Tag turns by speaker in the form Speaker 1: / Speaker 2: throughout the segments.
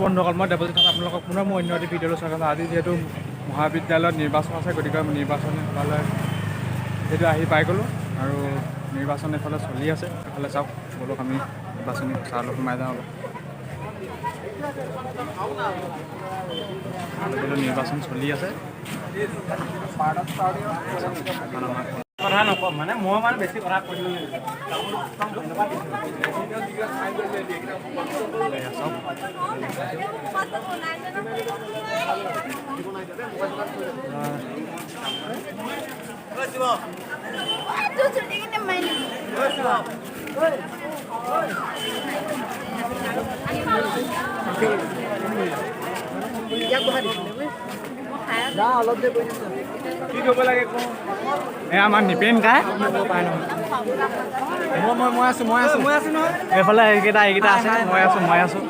Speaker 1: বন্ধুসকল মই দেৱজিৎ আপোনালোকক পুনৰ মই অন্য এটি ভিডিঅ'লৈ স্বাগতম। আজি যিহেতু মহাবিদ্যালয়ত নিৰ্বাচন আছে, গতিকে নিৰ্বাচন এফালে যিহেতু আহি পাই গ'লোঁ আৰু নিৰ্বাচন এফালে চলি আছে। এফালে চাওক, বলক আমি নিৰ্বাচনী প্ৰচাৰলৈ সোমাই যাওঁ। নিৰ্বাচন চলি আছে।
Speaker 2: কথা নকওঁ মানে মই মানে বেছি কথা কৈ দিলোঁ কি কৰিব লাগে কওঁ
Speaker 1: আমাৰ নিপেন কাই মই আছোঁ নহয়। এইফালে এইকেইটা আছে, মই আছোঁ।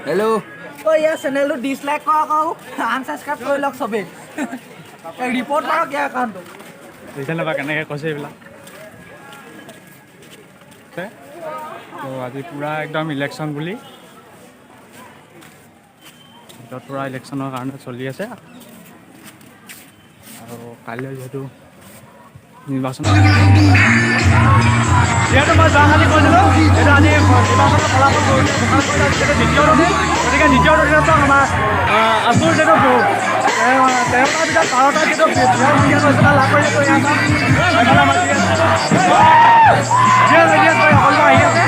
Speaker 3: হেল্ল' ইয়াৰ চেনেলটো ডিছলাইক কৰক আৰু আনছাবস্ক্ৰাইব কৰি লওক চবেই। ৰিপৰ্ট কৰক ইয়াৰ একাউণ্টটো।
Speaker 1: নাপায় কেনেকৈ কৈছে এইবিলাক। তো আজি পূৰা একদম ইলেকশ্যন বুলি ভিতৰত পূৰা ইলেকশ্যনৰ কাৰণে চলি আছে আৰু কাইলৈ যিহেতু নিৰ্বাচন যিহেতু মই যোৱাকালি কৈছিলোঁ এইটো আজি নিৰ্বাচনৰ ফলাফল দ্বিতীয় দিন, গতিকে দ্বিতীয় দিনতো আমাৰ আছুৰ যিহেতু 13টাৰ ভিতৰত 12টা যিহেতু বিধায়ক লাভ কৰি সকলো আহি আছে।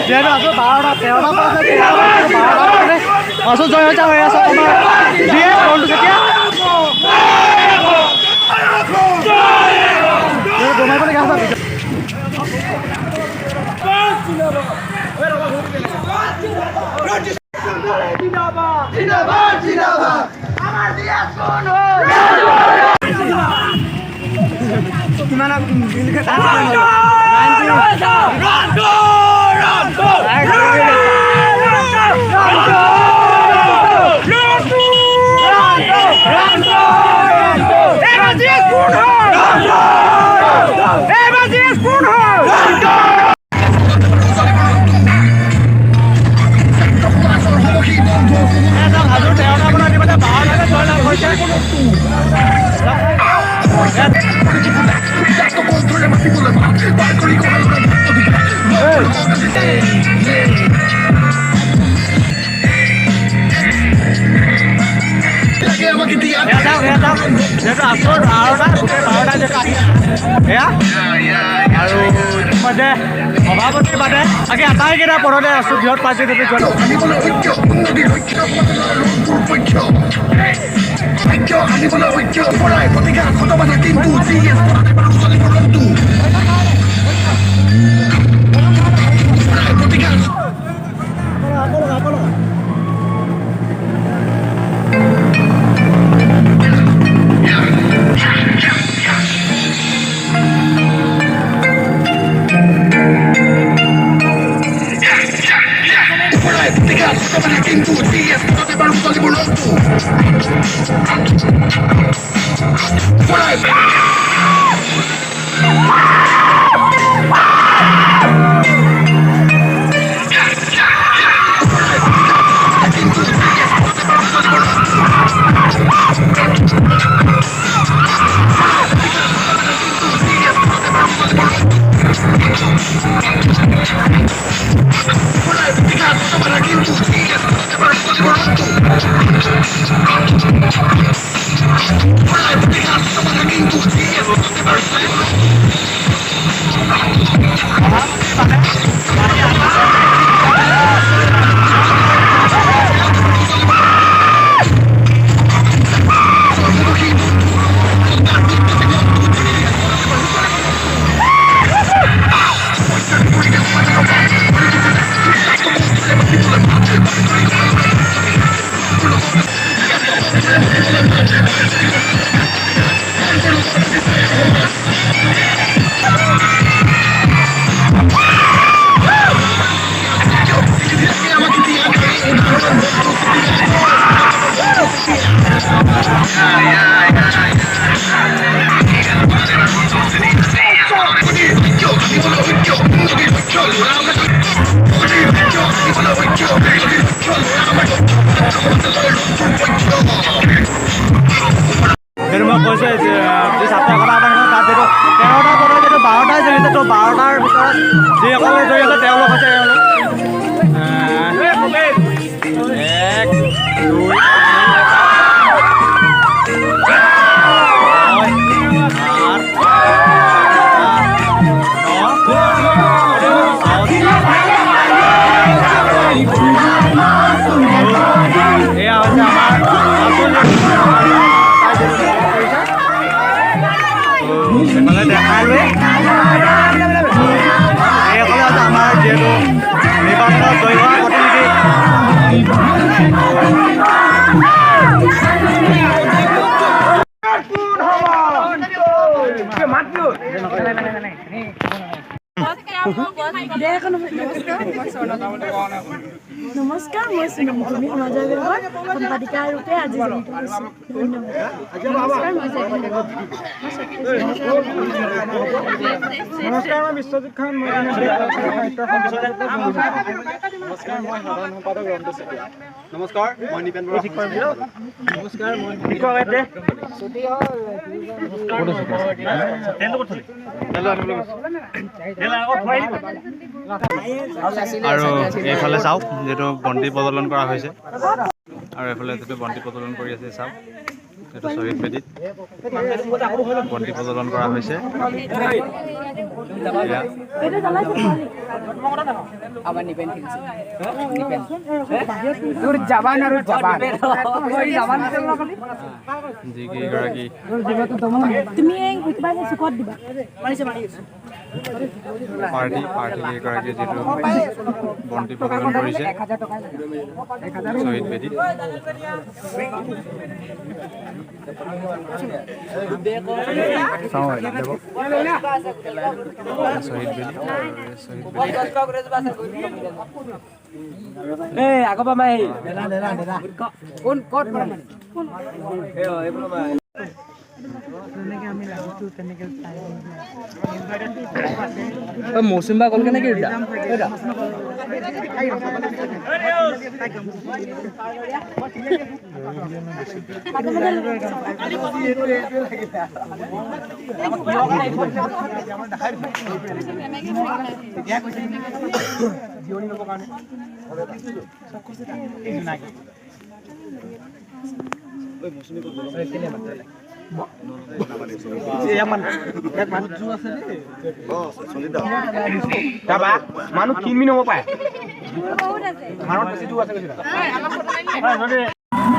Speaker 1: যিহেতু আছোঁ 12টা 13টা আছোঁ জয় হৈ আছোঁ আমাৰ দিয়ে ফোনটো কেতিয়া এয়া আৰু ইতিমধ্যে সভাপতিৰ বাদে আগে আটাইকেইটা পদতে আছোঁ বৃহৎ পাৰ্টি সেইটো মই কৈছোঁ যে ছাত্ৰ কথা তাত যিটো 13টা পদৰ যিটো 12টাই জড়িত ত' 12টাৰ ভিতৰত যিসকলে জড়িত তেওঁলোক হৈছে এয়া হৈছে আমাৰ এইফালে দেখালোৱে এইসকলে হৈছে আমাৰ যিহেতু নিৰ্বাচনত জয়ী হোৱা প্ৰতিনিধি
Speaker 4: নমস্কাৰ মই ভূমি সমাজৰ সম্পাদিকা ৰূপে আজি জড়িত হৈছোঁ
Speaker 1: নমস্কাৰ মই বিশ্বজিৎ খান মই
Speaker 2: নমস্কাৰ মই নিপেন বৰা
Speaker 1: নমস্কাৰ মই আৰু এইফালে চাওক যিটো বন্তি প্ৰজ্বলন কৰা হৈছে আৰু এইফালে যিটো বন্তি প্ৰজ্বলন কৰি আছে চাওক এইটো শ্বহীদ বেদীত বন্তি প্ৰজ্বলন কৰা হৈছে যিকেইগৰাকী
Speaker 4: তুমি কিবা চুকত দিবা
Speaker 1: পাৰ্টি কেইগৰাকীয়ে যিটো বন্তি প্ৰজ্বলন কৰিছে শ্বহীদ বেদীত শ্বহীদ বেদী
Speaker 3: আগৰ পৰা মাৰি কোন ক'ত মৌচুম বা গ'ল কেনেকে
Speaker 2: মানুহ কিনমি নব পাৰে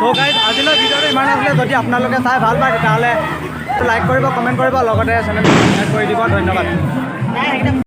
Speaker 3: তো গাইজ আজিলৈ ভিডিঅ'টো ইমান আছিলে যদি আপোনালোকে চাই ভাল পায় তেতিয়াহ'লে লাইক কৰিব কমেণ্ট কৰিব লগতে চেনেলটো ছাবস্ক্ৰাইব কৰি দিব ধন্যবাদ